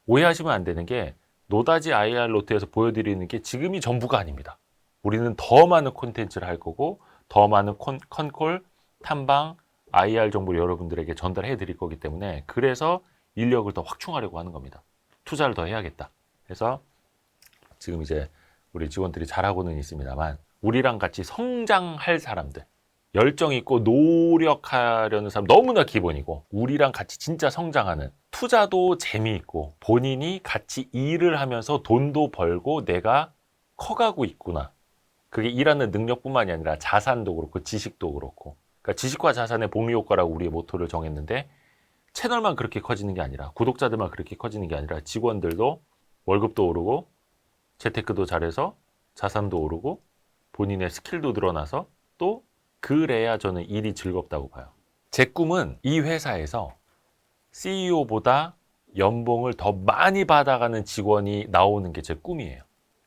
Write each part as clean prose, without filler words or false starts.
오해하시면 안 되는 게 노다지 IR 노트에서 보여드리는 게 지금이 전부가 아닙니다. 우리는 더 많은 콘텐츠를 할 거고 더 많은 컨콜, 탐방, IR 정보를 여러분들에게 전달해 드릴 거기 때문에 그래서 인력을 더 확충하려고 하는 겁니다. 투자를 더 해야겠다. 그래서 지금 이제 우리 직원들이 잘하고는 있습니다만 우리랑 같이 성장할 사람들, 열정 있고 노력하려는 사람 너무나 기본이고 우리랑 같이 진짜 성장하는 투자도 재미있고 본인이 같이 일을 하면서 돈도 벌고 내가 커가고 있구나. 그게 일하는 능력뿐만이 아니라 자산도 그렇고 지식도 그렇고 그러니까 지식과 자산의 복리 효과라고 우리의 모토를 정했는데 채널만 그렇게 커지는 게 아니라 구독자들만 그렇게 커지는 게 아니라 직원들도 월급도 오르고 재테크도 잘해서 자산도 오르고 본인의 스킬도 늘어나서 또 그래야 저는 일이 즐겁다고 봐요. 제 꿈은 이 회사에서 CEO보다 연봉을 더 많이 받아가는 직원이 나오는 게 제 꿈이에요.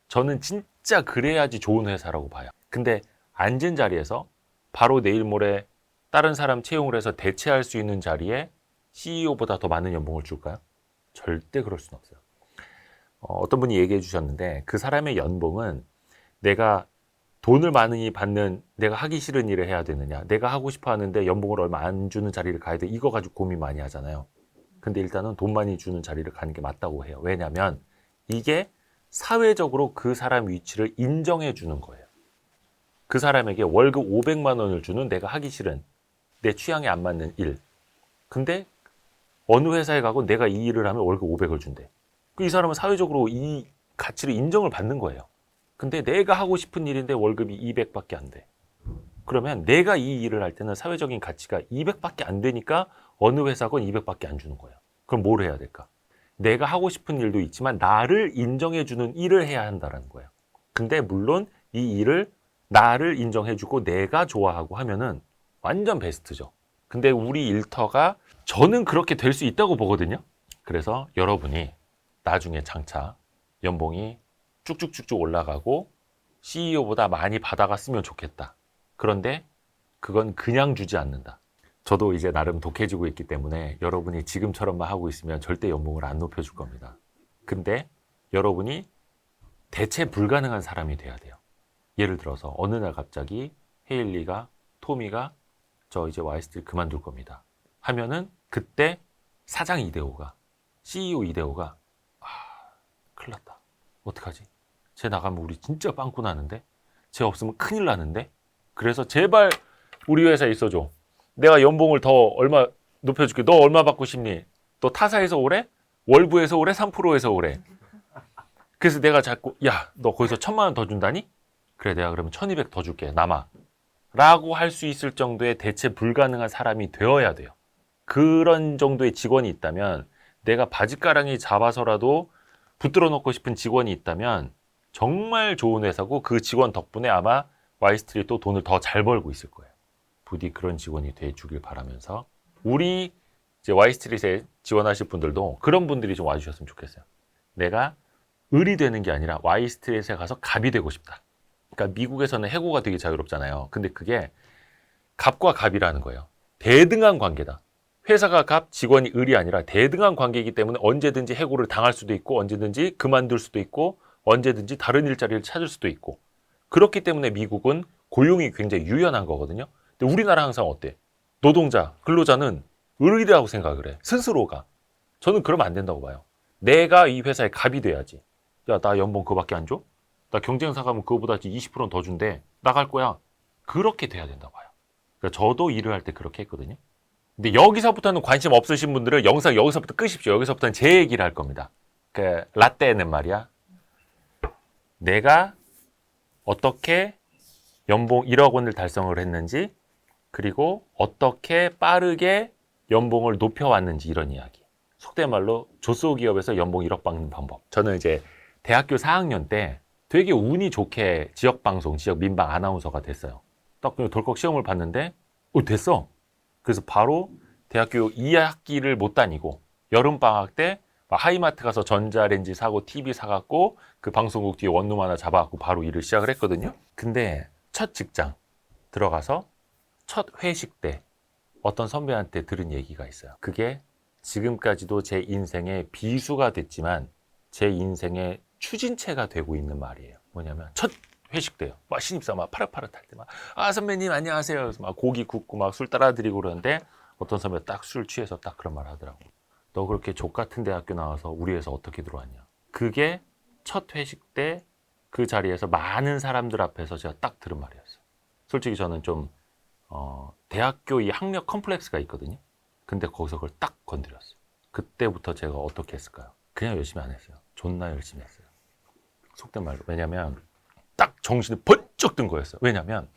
저는 진짜 그래야지 좋은 회사라고 봐요. 근데 앉은 자리에서 바로 내일 모레 다른 사람 채용을 해서 대체할 수 있는 자리에 CEO보다 더 많은 연봉을 줄까요? 절대 그럴 수는 없어요. 어떤 분이 얘기해 주셨는데 그 사람의 연봉은 내가 돈을 많이 받는 내가 하기 싫은 일을 해야 되느냐 내가 하고 싶어 하는데 연봉을 얼마 안 주는 자리를 가야 돼 이거 가지고 고민 많이 하잖아요. 근데 일단은 돈 많이 주는 자리를 가는 게 맞다고 해요. 왜냐하면 이게 사회적으로 그 사람 위치를 인정해 주는 거예요. 그 사람에게 월급 500만 원을 주는 내가 하기 싫은 내 취향에 안 맞는 일. 근데 어느 회사에 가고 내가 이 일을 하면 월급 500을 준대. 이 사람은 사회적으로 이 가치를 인정을 받는 거예요. 근데 내가 하고 싶은 일인데 월급이 200밖에 안 돼. 그러면 내가 이 일을 할 때는 사회적인 가치가 200밖에 안 되니까 어느 회사건 200밖에 안 주는 거예요. 그럼 뭘 해야 될까? 내가 하고 싶은 일도 있지만 나를 인정해주는 일을 해야 한다는 거예요. 근데 물론 이 일을 나를 인정해주고 내가 좋아하고 하면은 완전 베스트죠. 근데 우리 일터가 저는 그렇게 될 수 있다고 보거든요. 그래서 여러분이 나중에 장차 연봉이 쭉쭉쭉쭉 올라가고 CEO보다 많이 받아갔으면 좋겠다. 그런데 그건 그냥 주지 않는다. 저도 이제 나름 독해지고 있기 때문에 여러분이 지금처럼만 하고 있으면 절대 연봉을 안 높여줄 겁니다. 근데 여러분이 대체 불가능한 사람이 돼야 돼요. 예를 들어서 어느 날 갑자기 헤일리가 토미가 저 이제 와이스트를 그만둘 겁니다. 하면은 그때 사장 이대호가 CEO 이대호가 큰일 났다. 어떡하지? 쟤 나가면 우리 진짜 빵꾸 나는데? 쟤 없으면 큰일 나는데? 그래서 제발 우리 회사에 있어줘. 내가 연봉을 더 얼마 높여줄게. 너 얼마 받고 싶니? 너 타사에서 오래? 월부에서 오래? 3%에서 오래? 그래서 내가 자꾸 야, 너 거기서 1,000만 원 더 준다니? 그래, 내가 그러면 1,200 더 줄게. 남아. 라고 할 수 있을 정도의 대체 불가능한 사람이 되어야 돼요. 그런 정도의 직원이 있다면 내가 바짓가랑이 잡아서라도 붙들어 놓고 싶은 직원이 있다면 정말 좋은 회사고 그 직원 덕분에 아마 와이스트리 또 돈을 더 잘 벌고 있을 거예요. 부디 그런 직원이 돼 주길 바라면서 우리 이제 와이스트리트에 지원하실 분들도 그런 분들이 좀 와주셨으면 좋겠어요. 내가 을이 되는 게 아니라 와이스트리트에 가서 갑이 되고 싶다. 그러니까 미국에서는 해고가 되게 자유롭잖아요. 근데 그게 갑과 갑이라는 거예요. 대등한 관계다. 회사가 갑, 직원이 을이 아니라 대등한 관계이기 때문에 언제든지 해고를 당할 수도 있고 언제든지 그만둘 수도 있고 언제든지 다른 일자리를 찾을 수도 있고 그렇기 때문에 미국은 고용이 굉장히 유연한 거거든요. 근데 우리나라 항상 어때? 노동자, 근로자는 을이라고 생각을 해. 스스로가. 저는 그러면 안 된다고 봐요. 내가 이 회사의 갑이 돼야지. 야, 나 연봉 그거밖에 안 줘? 나 경쟁사 가면 그거보다 20%는 더 준대. 나갈 거야. 그렇게 돼야 된다고 봐요. 그러니까 저도 일을 할 때 그렇게 했거든요. 근데 여기서부터는 관심 없으신 분들은 영상 여기서부터 끄십시오. 여기서부터는 제 얘기를 할 겁니다. 그 라떼는 말이야. 내가 어떻게 연봉 1억 원을 달성을 했는지 그리고 어떻게 빠르게 연봉을 높여왔는지 이런 이야기. 속된 말로 조소기업에서 연봉 1억 받는 방법. 저는 이제 대학교 4학년 때 되게 운이 좋게 지역방송, 지역 민방 아나운서가 됐어요. 딱 덜컥 시험을 봤는데 됐어. 그래서 바로 대학교 2학기를 못 다니고 여름방학 때 하이마트 가서 전자레인지 사고 TV 사갖고 그 방송국 뒤에 원룸 하나 잡아갖고 바로 일을 시작을 했거든요. 근데 첫 직장 들어가서 첫 회식 때 어떤 선배한테 들은 얘기가 있어요. 그게 지금까지도 제 인생의 비수가 됐지만 제 인생의 추진체가 되고 있는 말이에요. 뭐냐면 첫 회식 때요. 막 신입사 막 파릇파릇할 때 막 선배님 안녕하세요. 그래서 막 고기 굽고 막 술 따라 드리고 그러는데 어떤 선배가 딱 술 취해서 딱 그런 말 하더라고. 너 그렇게 족 같은 대학교 나와서 우리 회사 어떻게 들어왔냐. 그게 첫 회식 때 그 자리에서 많은 사람들 앞에서 제가 딱 들은 말이었어요. 솔직히 저는 좀 대학교 이 학력 컴플렉스가 있거든요. 근데 거기서 그걸 딱 건드렸어요. 그때부터 제가 어떻게 했을까요? 그냥 열심히 안 했어요. 존나 열심히 했어요. 속된 말로. 왜냐면 딱 정신이 번쩍 든 거였어요. 왜냐면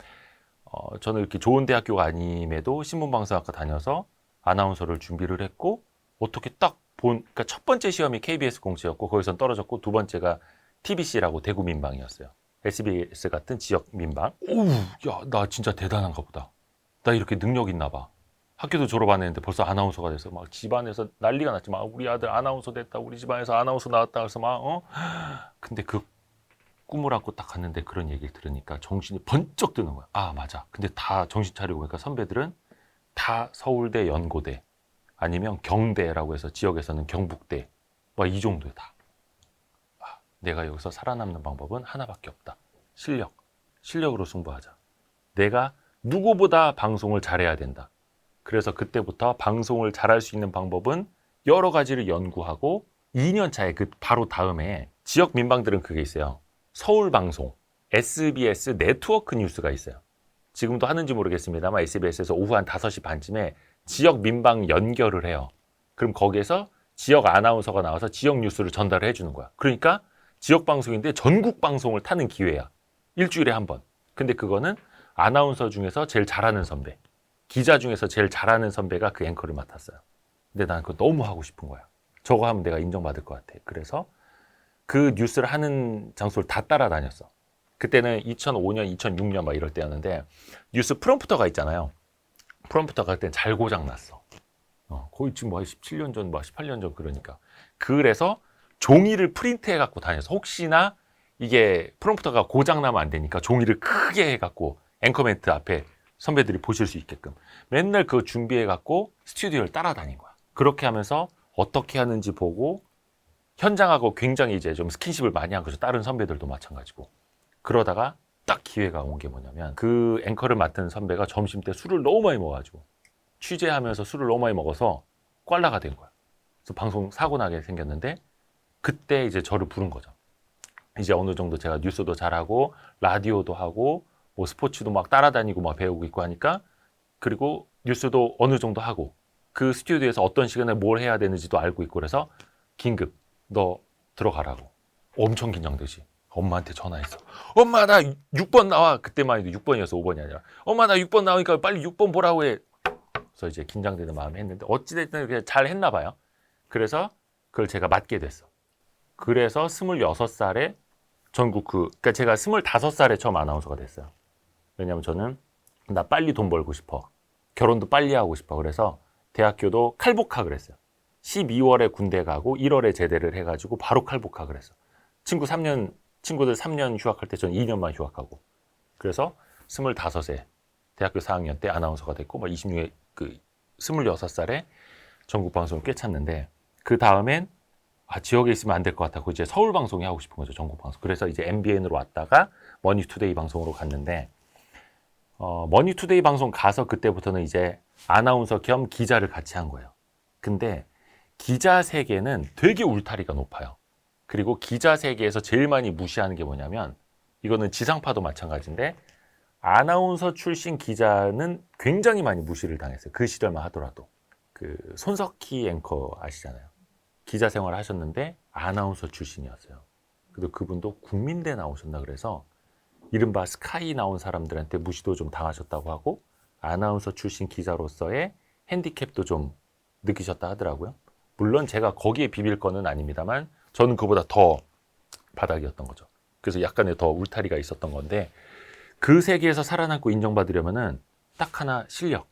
저는 이렇게 좋은 대학교가 아님에도 신문방송학과 다녀서 아나운서를 준비를 했고 어떻게 딱 그러니까 첫 번째 시험이 KBS 공채였고 거기선 떨어졌고 두 번째가 TBC라고 대구 민방이었어요. SBS 같은 지역 민방. 오우, 야, 나 진짜 대단한가 보다. 나 이렇게 능력 있나 봐. 학교도 졸업 안 했는데 벌써 아나운서가 돼서 막 집안에서 난리가 났지. 막 우리 아들 아나운서 됐다. 우리 집안에서 아나운서 나왔다. 그래서 근데 그 꿈을 안고 딱 갔는데 그런 얘기를 들으니까 정신이 번쩍 드는 거야. 아, 맞아. 근데 다 정신 차리고 보니까 선배들은 다 서울대 연고대 아니면 경대라고 해서 지역에서는 경북대 막 이 정도다. 내가 여기서 살아남는 방법은 하나밖에 없다. 실력으로 승부하자. 내가 누구보다 방송을 잘해야 된다. 그래서 그때부터 방송을 잘할 수 있는 방법은 여러 가지를 연구하고 2년 차에 그 바로 다음에 지역 민방들은 그게 있어요. 서울방송, SBS 네트워크 뉴스가 있어요. 지금도 하는지 모르겠습니다만 SBS에서 오후 한 5시 반쯤에 지역 민방 연결을 해요. 그럼 거기에서 지역 아나운서가 나와서 지역 뉴스를 전달을 해주는 거야. 그러니까 지역 방송인데 전국 방송을 타는 기회야. 일주일에 한 번. 근데 그거는 아나운서 중에서 제일 잘하는 선배, 기자 중에서 제일 잘하는 선배가 그 앵커를 맡았어요. 근데 난 그거 너무 하고 싶은 거야. 저거 하면 내가 인정받을 것 같아. 그래서 그 뉴스를 하는 장소를 다 따라다녔어. 그때는 2005년, 2006년 막 이럴 때였는데 뉴스 프롬프터가 있잖아요. 프롬프터가 그때 잘 고장 났어. 거의 지금 뭐 17년 전, 뭐 18년 전 그러니까. 그래서 종이를 프린트해 갖고 다녀서 혹시나 이게 프롬프터가 고장 나면 안 되니까 종이를 크게 해 갖고 앵커멘트 앞에 선배들이 보실 수 있게끔 맨날 그거 준비해 갖고 스튜디오를 따라다닌 거야. 그렇게 하면서 어떻게 하는지 보고 현장하고 굉장히 이제 좀 스킨십을 많이 한 거죠. 다른 선배들도 마찬가지고. 그러다가 딱 기회가 온 게 뭐냐면 그 앵커를 맡은 선배가 점심 때 술을 너무 많이 먹어가지고 취재하면서 술을 너무 많이 먹어서 꽐라가 된 거야. 그래서 방송 사고 나게 생겼는데 그때 이제 저를 부른 거죠. 이제 어느 정도 제가 뉴스도 잘하고 라디오도 하고 뭐 스포츠도 막 따라다니고 막 배우고 있고 하니까 그리고 뉴스도 어느 정도 하고 그 스튜디오에서 어떤 시간에 뭘 해야 되는지도 알고 있고 그래서 긴급 너 들어가라고. 엄청 긴장되지. 엄마한테 전화했어. 엄마 나 6번 나와. 그때만 해도 6번이어서 5번이 아니라. 엄마 나 6번 나오니까 빨리 6번 보라고 해. 그래서 이제 긴장되는 마음에 했는데 어찌됐든 그냥 잘 했나 봐요. 그래서 그걸 제가 맡게 됐어. 그래서 26살에 전국 그러니까 제가 25살에 처음 아나운서가 됐어요. 왜냐면 저는 나 빨리 돈 벌고 싶어. 결혼도 빨리 하고 싶어. 그래서 대학교도 칼복학을 했어요. 12월에 군대 가고 1월에 제대를 해가지고 바로 칼복학을 했어. 친구들 3년 휴학할 때 저는 2년만 휴학하고. 그래서 25세 대학교 4학년 때 아나운서가 됐고, 26살에 전국 방송을 꿰찼는데, 그 다음엔 지역에 있으면 안 될 것 같다고 이제 서울 방송이 하고 싶은 거죠, 전국 방송. 그래서 이제 MBN으로 왔다가 머니투데이 방송으로 갔는데, 머니투데이 방송 가서 그때부터는 이제 아나운서 겸 기자를 같이 한 거예요. 근데 기자 세계는 되게 울타리가 높아요. 그리고 기자 세계에서 제일 많이 무시하는 게 뭐냐면 이거는 지상파도 마찬가지인데 아나운서 출신 기자는 굉장히 많이 무시를 당했어요. 그 시절만 하더라도. 그 손석희 앵커 아시잖아요. 기자 생활을 하셨는데 아나운서 출신이었어요. 그리고 그분도 국민대 나오셨나 그래서 이른바 스카이 나온 사람들한테 무시도 좀 당하셨다고 하고 아나운서 출신 기자로서의 핸디캡도 좀 느끼셨다 하더라고요. 물론 제가 거기에 비빌 거는 아닙니다만 저는 그보다 더 바닥이었던 거죠. 그래서 약간의 더 울타리가 있었던 건데 그 세계에서 살아남고 인정받으려면은 딱 하나 실력.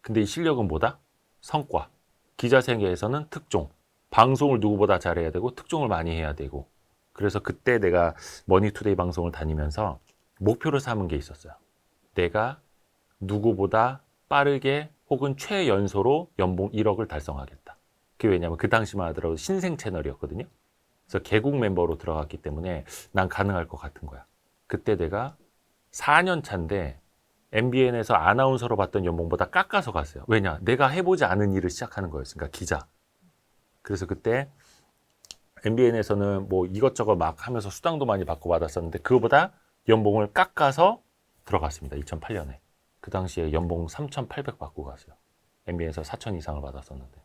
근데 이 실력은 뭐다? 성과. 기자 세계에서는 특종. 방송을 누구보다 잘해야 되고 특종을 많이 해야 되고. 그래서 그때 내가 머니투데이 방송을 다니면서 목표를 삼은 게 있었어요. 내가 누구보다 빠르게 혹은 최연소로 연봉 1억을 달성하겠다. 그게 왜냐면 그 당시만 하더라도 신생 채널이었거든요. 그래서 개국 멤버로 들어갔기 때문에 난 가능할 것 같은 거야. 그때 내가 4년 차인데 MBN에서 아나운서로 받던 연봉보다 깎아서 갔어요. 왜냐? 내가 해보지 않은 일을 시작하는 거였으니까 기자. 그래서 그때 MBN에서는 뭐 이것저것 막 하면서 수당도 많이 받고 받았었는데 그거보다 연봉을 깎아서 들어갔습니다. 2008년에. 그 당시에 연봉 3,800 받고 갔어요. MBN에서 4,000 이상을 받았었는데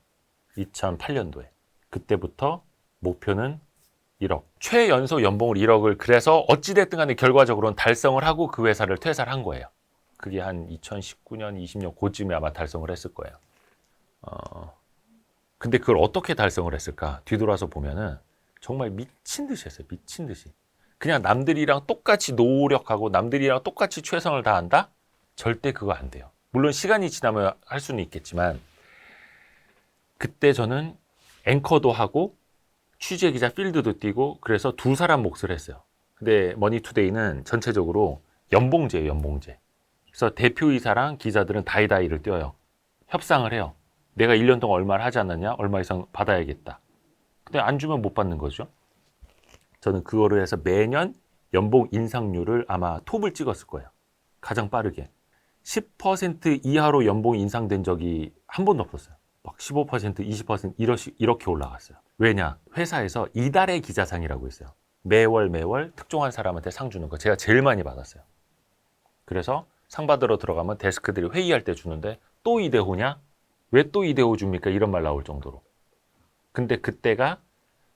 2008년도에. 그때부터 목표는 1억. 최연소 연봉을 1억을 그래서 어찌됐든 간에 결과적으로는 달성을 하고 그 회사를 퇴사를 한 거예요. 그게 한 2019년, 20년 그쯤에 아마 달성을 했을 거예요. 근데 그걸 어떻게 달성을 했을까? 뒤돌아서 보면은 정말 미친 듯이 했어요. 미친 듯이. 그냥 남들이랑 똑같이 노력하고 남들이랑 똑같이 최선을 다한다? 절대 그거 안 돼요. 물론 시간이 지나면 할 수는 있겠지만 그때 저는 앵커도 하고 취재기자 필드도 뛰고 그래서 두 사람 몫을 했어요. 근데 머니투데이는 전체적으로 연봉제예요. 연봉제. 그래서 대표이사랑 기자들은 다이다이를 뛰어요. 협상을 해요. 내가 1년 동안 얼마를 하지 않았냐? 얼마 이상 받아야겠다. 근데 안 주면 못 받는 거죠. 저는 그거를 해서 매년 연봉 인상률을 아마 톱을 찍었을 거예요. 가장 빠르게. 10% 이하로 연봉이 인상된 적이 한 번도 없었어요. 막 15%, 20% 이렇게 올라갔어요. 왜냐? 회사에서 이달의 기자상이라고 있어요. 매월 특정한 사람한테 상 주는 거 제가 제일 많이 받았어요. 그래서 상 받으러 들어가면 데스크들이 회의할 때 주는데 또 이대호냐? 왜 또 이대호 줍니까? 이런 말 나올 정도로. 근데 그때가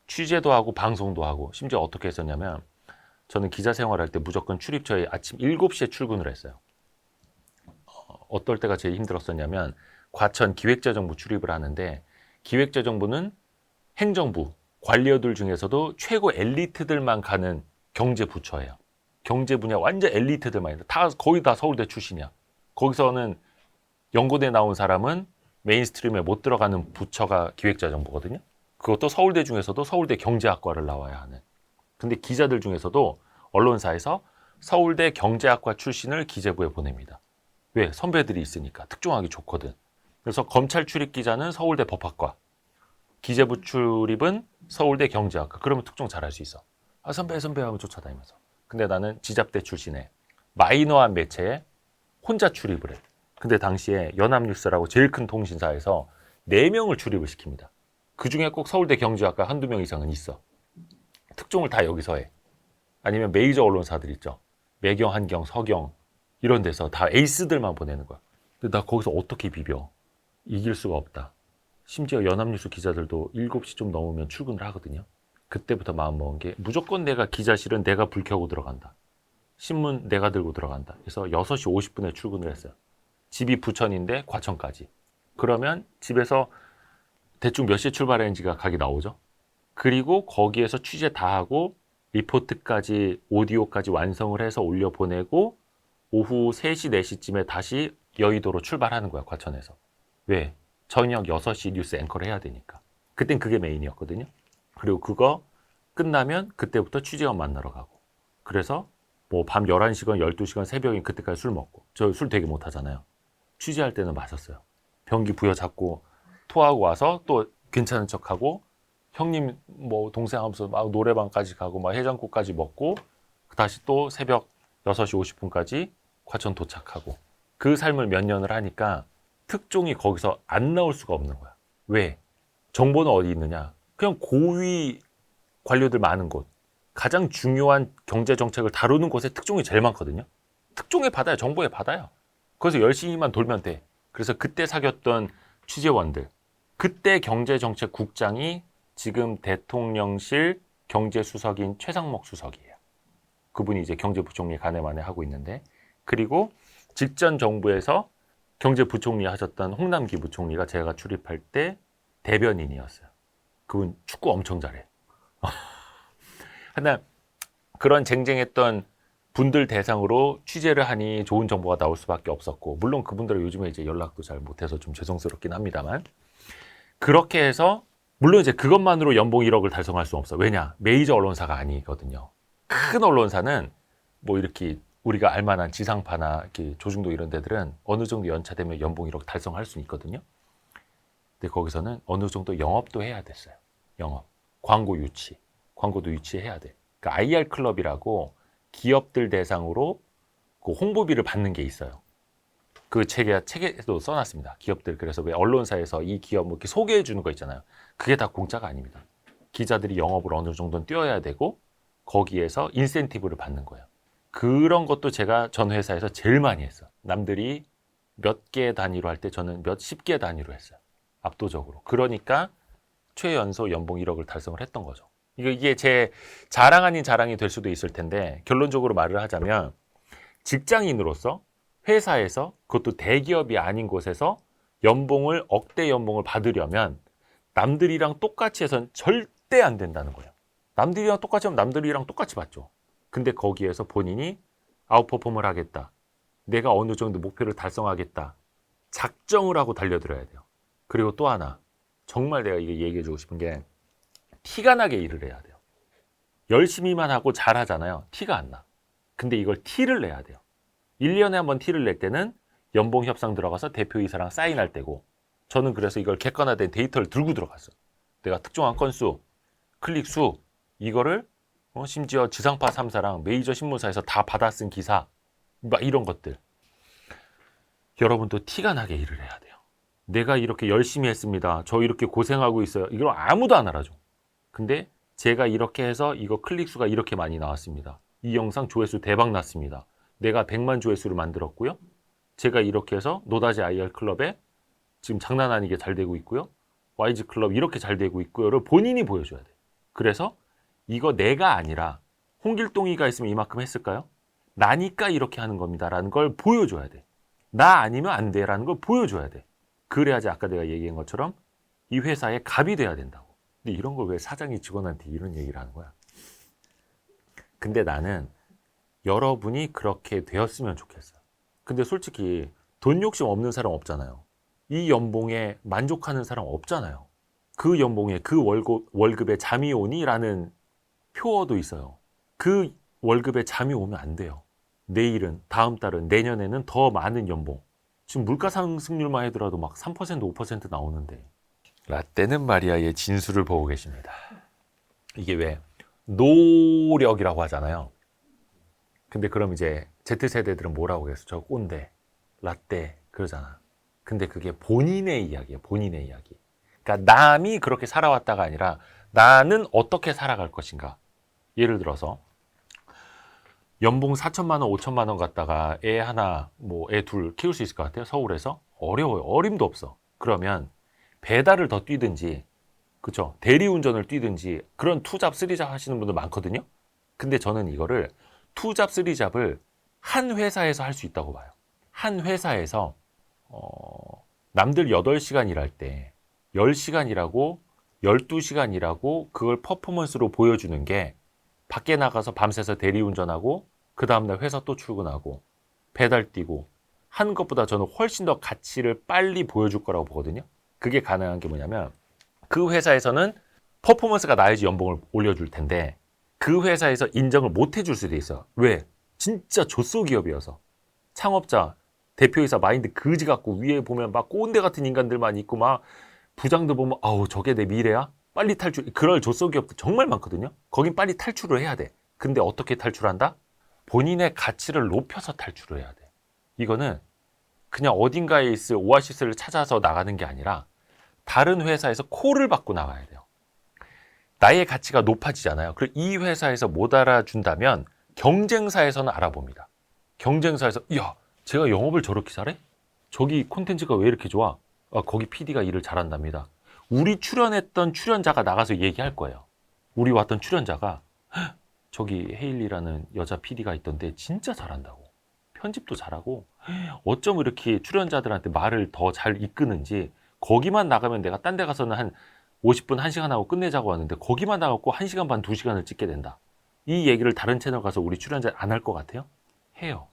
취재도 하고 방송도 하고 심지어 어떻게 했었냐면 저는 기자 생활할 때 무조건 출입처에 아침 7시에 출근을 했어요. 어떨 때가 제일 힘들었었냐면 과천 기획재정부 출입을 하는데 기획재정부는 행정부, 관료들 중에서도 최고 엘리트들만 가는 경제부처예요. 경제 분야 완전 엘리트들만 있는데 거의 다 서울대 출신이야. 거기서는 연고대 나온 사람은 메인스트림에 못 들어가는 부처가 기획재정부거든요. 그것도 서울대 중에서도 서울대 경제학과를 나와야 하는. 근데 기자들 중에서도 언론사에서 서울대 경제학과 출신을 기재부에 보냅니다. 왜? 선배들이 있으니까 특종하기 좋거든. 그래서 검찰 출입 기자는 서울대 법학과, 기재부 출입은 서울대 경제학과. 그러면 특종 잘할 수 있어. 아 선배 하면 쫓아다니면서. 근데 나는 지잡대 출신에 마이너한 매체에 혼자 출입을 해. 근데 당시에 연합뉴스라고 제일 큰 통신사에서 4명을 출입을 시킵니다. 그중에 꼭 서울대 경제학과 한두 명 이상은 있어. 특종을 다 여기서 해. 아니면 메이저 언론사들 있죠. 매경, 한경, 서경 이런 데서 다 에이스들만 보내는 거야. 근데 나 거기서 어떻게 비벼? 이길 수가 없다. 심지어 연합뉴스 기자들도 7시 좀 넘으면 출근을 하거든요. 그때부터 마음먹은 게 무조건 내가 기자실은 내가 불 켜고 들어간다. 신문 내가 들고 들어간다. 그래서 6시 50분에 출근을 했어요. 집이 부천인데 과천까지. 그러면 집에서 대충 몇 시에 출발했는지가 각이 나오죠. 그리고 거기에서 취재 다 하고 리포트까지 오디오까지 완성을 해서 올려보내고 오후 3시, 4시쯤에 다시 여의도로 출발하는 거야. 과천에서. 왜? 저녁 6시 뉴스 앵커를 해야 되니까. 그땐 그게 메인이었거든요. 그리고 그거 끝나면 그때부터 취재원 만나러 가고. 그래서 뭐 밤 11시간, 12시간 새벽에 그때까지 술 먹고. 저 술 되게 못하잖아요. 취재할 때는 마셨어요. 변기 부여잡고 토하고 와서 또 괜찮은 척하고 형님 뭐 동생 하면서 막 노래방까지 가고 막 해장국까지 먹고 다시 또 새벽 6시 50분까지 과천 도착하고 그 삶을 몇 년을 하니까 특종이 거기서 안 나올 수가 없는 거야. 왜? 정보는 어디 있느냐? 그냥 고위 관료들 많은 곳, 가장 중요한 경제 정책을 다루는 곳에 특종이 제일 많거든요. 특종에 받아요. 정보에 받아요. 거기서 열심히만 돌면 돼. 그래서 그때 사귀었던 취재원들, 그때 경제정책국장이 지금 대통령실 경제수석인 최상목 수석이에요. 그분이 이제 경제부총리 가네마네 하고 있는데, 그리고 직전 정부에서 경제부총리 하셨던 홍남기 부총리가 제가 출입할 때 대변인이었어요. 그분 축구 엄청 잘해. 하나 그런 쟁쟁했던 분들 대상으로 취재를 하니 좋은 정보가 나올 수밖에 없었고, 물론 그분들은 요즘에 이제 연락도 잘 못해서 좀 죄송스럽긴 합니다만, 그렇게 해서 물론 이제 그것만으로 연봉 1억을 달성할 수는 없어. 왜냐? 메이저 언론사가 아니거든요. 큰 언론사는 뭐 이렇게 우리가 알만한 지상파나 이렇게 조중도 이런 데들은 어느 정도 연차되면 연봉 1억 달성할 수는 있거든요. 근데 거기서는 어느 정도 영업도 해야 됐어요. 영업. 광고 유치. 광고도 유치해야 돼. 그러니까 IR 클럽이라고 기업들 대상으로 그 홍보비를 받는 게 있어요. 그 책에도 써놨습니다. 기업들. 그래서 왜 언론사에서 이 기업 뭐 이렇게 소개해 주는 거 있잖아요. 그게 다 공짜가 아닙니다. 기자들이 영업을 어느 정도는 뛰어야 되고 거기에서 인센티브를 받는 거예요. 그런 것도 제가 전 회사에서 제일 많이 했어요. 남들이 몇 개 단위로 할 때 저는 몇십 개 단위로 했어요. 압도적으로. 그러니까 최연소 연봉 1억을 달성을 했던 거죠. 이게 제 자랑 아닌 자랑이 될 수도 있을 텐데 결론적으로 말을 하자면 직장인으로서 회사에서 그것도 대기업이 아닌 곳에서 연봉을 억대 연봉을 받으려면 남들이랑 똑같이 해서는 절대 안 된다는 거예요. 남들이랑 똑같이 하면 남들이랑 똑같이 받죠. 근데 거기에서 본인이 아웃퍼폼을 하겠다. 내가 어느 정도 목표를 달성하겠다. 작정을 하고 달려들어야 돼요. 그리고 또 하나. 정말 내가 이게 얘기해주고 싶은 게 티가 나게 일을 해야 돼요. 열심히만 하고 잘하잖아요. 티가 안 나. 근데 이걸 티를 내야 돼요. 1년에 한 번 티를 낼 때는 연봉 협상 들어가서 대표이사랑 사인할 때고 저는 그래서 이걸 객관화된 데이터를 들고 들어갔어요. 내가 특정한 건수, 클릭수 이거를 심지어 지상파 3사랑 메이저 신문사에서 다 받아 쓴 기사 막 이런 것들. 여러분도 티가 나게 일을 해야 돼요. 내가 이렇게 열심히 했습니다. 저 이렇게 고생하고 있어요. 이걸 아무도 안 알아줘. 근데 제가 이렇게 해서 이거 클릭수가 이렇게 많이 나왔습니다. 이 영상 조회수 대박 났습니다. 내가 100만 조회수를 만들었고요. 제가 이렇게 해서 노다지 IR 클럽에 지금 장난 아니게 잘 되고 있고요. YG 클럽 이렇게 잘 되고 있고요를 본인이 보여줘야 돼. 그래서 이거 내가 아니라 홍길동이가 있으면 이만큼 했을까요? 나니까 이렇게 하는 겁니다라는 걸 보여줘야 돼. 나 아니면 안 돼라는 걸 보여줘야 돼. 그래야지 아까 내가 얘기한 것처럼 이 회사의 갑이 돼야 된다고. 근데 이런 걸 왜 사장이 직원한테 이런 얘기를 하는 거야? 근데 나는 여러분이 그렇게 되었으면 좋겠어요. 근데 솔직히 돈 욕심 없는 사람 없잖아요. 이 연봉에 만족하는 사람 없잖아요. 그 연봉에 그 월급에 잠이 오니라는 표어도 있어요. 그 월급에 잠이 오면 안 돼요. 내일은, 다음 달은, 내년에는 더 많은 연봉. 지금 물가 상승률만 하더라도 막 3%, 5% 나오는데. 라떼는 마리아의 진수를 보고 계십니다. 이게 왜 노력이라고 하잖아요. 근데 그럼 이제 Z세대들은 뭐라고 해서 저 꼰대, 라떼 그러잖아. 근데 그게 본인의 이야기예요. 본인의 이야기. 그러니까 남이 그렇게 살아왔다가 아니라 나는 어떻게 살아갈 것인가. 예를 들어서 연봉 4천만 원, 5천만 원 갖다가 애 하나, 뭐 애 둘 키울 수 있을 것 같아요? 서울에서? 어려워요. 어림도 없어. 그러면 배달을 더 뛰든지, 그쵸? 대리운전을 뛰든지 그런 투잡, 쓰리잡 하시는 분들 많거든요? 근데 저는 이거를 투잡, 쓰리잡을 한 회사에서 할 수 있다고 봐요. 한 회사에서 남들 8시간 일할 때 10시간 일하고 12시간 일하고 그걸 퍼포먼스로 보여주는 게 밖에 나가서 밤새서 대리운전하고 그 다음날 회사 또 출근하고 배달 뛰고 하는 것보다 저는 훨씬 더 가치를 빨리 보여줄 거라고 보거든요. 그게 가능한 게 뭐냐면 그 회사에서는 퍼포먼스가 나야지 연봉을 올려줄 텐데 그 회사에서 인정을 못 해줄 수도 있어요. 왜? 진짜 조소 기업이어서. 창업자, 대표이사 마인드 그지 같고 위에 보면 막 꼰대 같은 인간들만 있고 막 부장들 보면 아우 저게 내 미래야? 빨리 탈출. 그럴 조소 기업도 정말 많거든요. 거긴 빨리 탈출을 해야 돼. 근데 어떻게 탈출한다? 본인의 가치를 높여서 탈출을 해야 돼. 이거는 그냥 어딘가에 있을 오아시스를 찾아서 나가는 게 아니라 다른 회사에서 콜을 받고 나가야 돼요. 나의 가치가 높아지잖아요. 그리고 이 회사에서 못 알아준다면 경쟁사에서는 알아봅니다. 경쟁사에서 야, 제가 영업을 저렇게 잘해? 저기 콘텐츠가 왜 이렇게 좋아? 거기 PD가 일을 잘한답니다. 우리 출연했던 출연자가 나가서 얘기할 거예요. 우리 왔던 출연자가 저기 헤일리라는 여자 PD가 있던데 진짜 잘한다고. 편집도 잘하고 어쩜 이렇게 출연자들한테 말을 더 잘 이끄는지 거기만 나가면 내가 딴 데 가서는 한 50분, 1시간 하고 끝내자고 하는데 거기만 나가고 1시간 반, 2시간을 찍게 된다. 이 얘기를 다른 채널 가서 우리 출연자 안 할 것 같아요? 해요.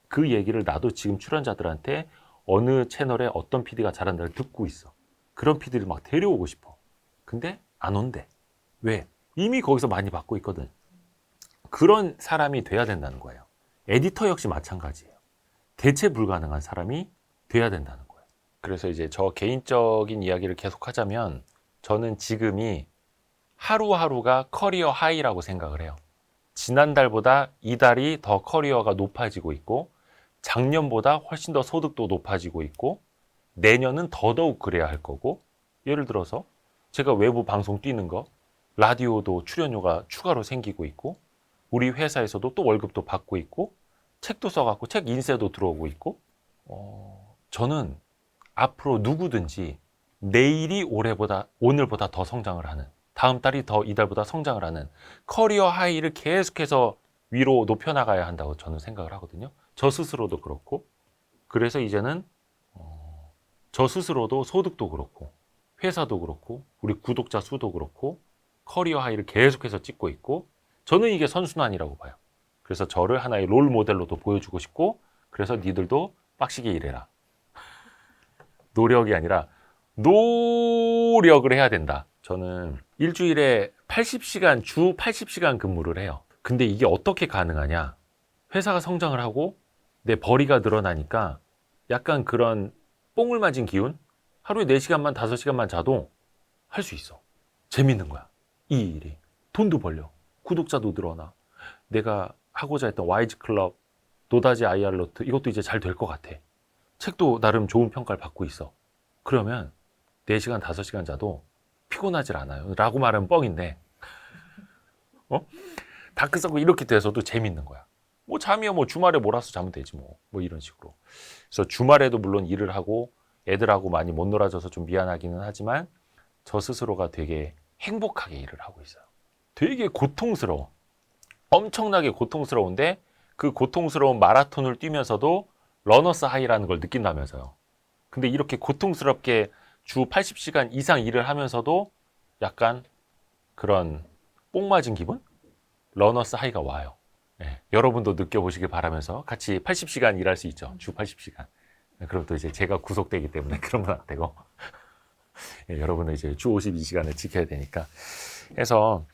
그 얘기를 나도 지금 출연자들한테 어느 채널에 어떤 PD가 잘한다를 듣고 있어. 그런 PD를 막 데려오고 싶어. 근데 안 온대. 왜? 이미 거기서 많이 받고 있거든. 그런 사람이 돼야 된다는 거예요. 에디터 역시 마찬가지예요. 대체 불가능한 사람이 돼야 된다는 거예요. 그래서 이제 저 개인적인 이야기를 계속 하자면 저는 지금이 하루하루가 커리어 하이라고 생각을 해요. 지난달보다 이달이 더 커리어가 높아지고 있고 작년보다 훨씬 더 소득도 높아지고 있고 내년은 더더욱 그래야 할 거고 예를 들어서 제가 외부 방송 뛰는 거 라디오도 출연료가 추가로 생기고 있고 우리 회사에서도 또 월급도 받고 있고 책도 써갖고 책 인쇄도 들어오고 있고 저는 앞으로 누구든지 내일이 올해보다 오늘보다 더 성장을 하는 다음 달이 더 이달보다 성장을 하는 커리어 하이를 계속해서 위로 높여나가야 한다고 저는 생각을 하거든요. 저 스스로도 그렇고 그래서 이제는 저 스스로도 소득도 그렇고 회사도 그렇고 우리 구독자 수도 그렇고 커리어 하이를 계속해서 찍고 있고 저는 이게 선순환이라고 봐요. 그래서 저를 하나의 롤 모델로도 보여주고 싶고 그래서 니들도 빡시게 일해라. 노력이 아니라 노력을 해야 된다. 저는 일주일에 80시간, 주 80시간 근무를 해요. 근데 이게 어떻게 가능하냐? 회사가 성장을 하고 내 벌이가 늘어나니까 약간 그런 뽕을 맞은 기운? 하루에 4시간만, 5시간만 자도 할 수 있어. 재밌는 거야. 이 일이. 돈도 벌려. 구독자도 늘어나. 내가 하고자 했던 YG 클럽, 노다지 IR 노트 이것도 이제 잘 될 것 같아. 책도 나름 좋은 평가를 받고 있어. 그러면 4시간, 5시간 자도 피곤하질 않아요. 라고 말하면 뻥인데 다크서클 이렇게 돼서도 재밌는 거야. 뭐 잠이야 뭐 주말에 몰아서 자면 되지 뭐 이런 식으로. 그래서 주말에도 물론 일을 하고 애들하고 많이 못 놀아줘서 좀 미안하기는 하지만 저 스스로가 되게 행복하게 일을 하고 있어요. 되게 고통스러워. 엄청나게 고통스러운데 그 고통스러운 마라톤을 뛰면서도 러너스 하이라는 걸 느낀다면서요. 근데 이렇게 고통스럽게 주 80시간 이상 일을 하면서도 약간 그런 뽕 맞은 기분? 러너스 하이가 와요. 네, 여러분도 느껴보시길 바라면서 같이 80시간 일할 수 있죠. 주 80시간. 네, 그럼 또 이제 제가 구속되기 때문에 그런 건 안 되고 네, 여러분은 이제 주 52시간을 지켜야 되니까 해서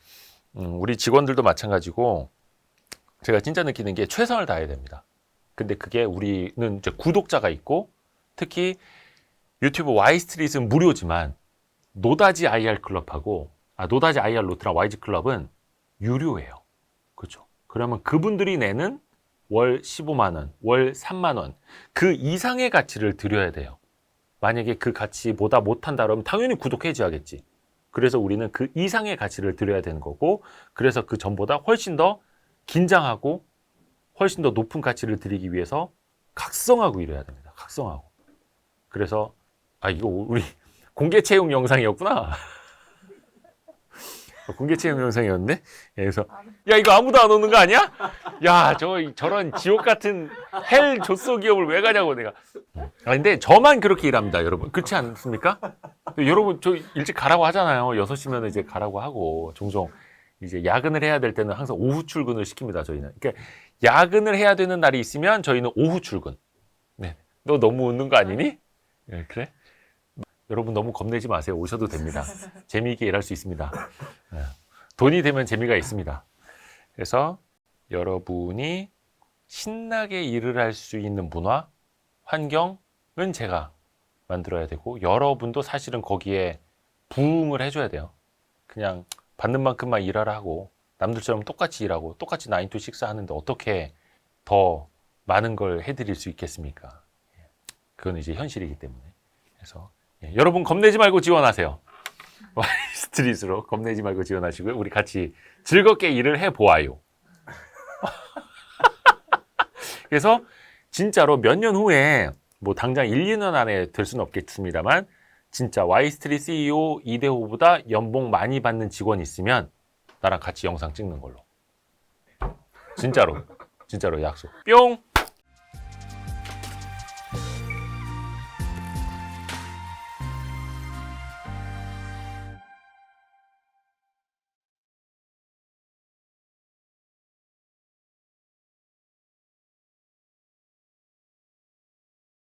우리 직원들도 마찬가지고 제가 진짜 느끼는 게 최선을 다해야 됩니다. 근데 그게 우리는 이제 구독자가 있고 특히 유튜브 Y스트릿은 무료지만 노다지 IR 클럽하고 노다지 IR 노트랑 YG 클럽은 유료예요. 그렇죠? 그러면 그분들이 내는 월 15만 원, 월 3만 원 그 이상의 가치를 드려야 돼요. 만약에 그 가치보다 못한다 그러면 당연히 구독해줘야겠지. 그래서 우리는 그 이상의 가치를 드려야 되는 거고 그래서 그 전보다 훨씬 더 긴장하고 훨씬 더 높은 가치를 드리기 위해서 각성하고 일해야 됩니다. 각성하고. 그래서 이거 우리 공개 채용 영상이었구나. 공개 채용 영상이었는데 그래서 야 이거 아무도 안 오는 거 아니야? 야 저런 지옥 같은 헬 조소 기업을 왜 가냐고 내가. 근데 저만 그렇게 일합니다, 여러분. 그렇지 않습니까? 여러분 저 일찍 가라고 하잖아요. 6시면 이제 가라고 하고 종종 이제 야근을 해야 될 때는 항상 오후 출근을 시킵니다, 저희는. 그러니까 야근을 해야 되는 날이 있으면 저희는 오후 출근. 네. 너 너무 웃는 거 아니니? 네, 그래? 여러분 너무 겁내지 마세요. 오셔도 됩니다. 재미있게 일할 수 있습니다. 돈이 되면 재미가 있습니다. 그래서 여러분이 신나게 일을 할 수 있는 문화, 환경은 제가 만들어야 되고 여러분도 사실은 거기에 부응을 해줘야 돼요. 그냥 받는 만큼만 일하라 하고 남들처럼 똑같이 일하고 똑같이 9 to 6 하는데 어떻게 더 많은 걸 해드릴 수 있겠습니까? 그건 이제 현실이기 때문에. 그래서 여러분 겁내지 말고 지원하세요. Y스트릿으로 겁내지 말고 지원하시고요. 우리 같이 즐겁게 일을 해보아요. 그래서 진짜로 몇 년 후에 뭐 당장 1, 2년 안에 될 수는 없겠습니다만 진짜 Y스트릿 CEO 이대호보다 연봉 많이 받는 직원이 있으면 나랑 같이 영상 찍는 걸로. 진짜로 약속. 뿅!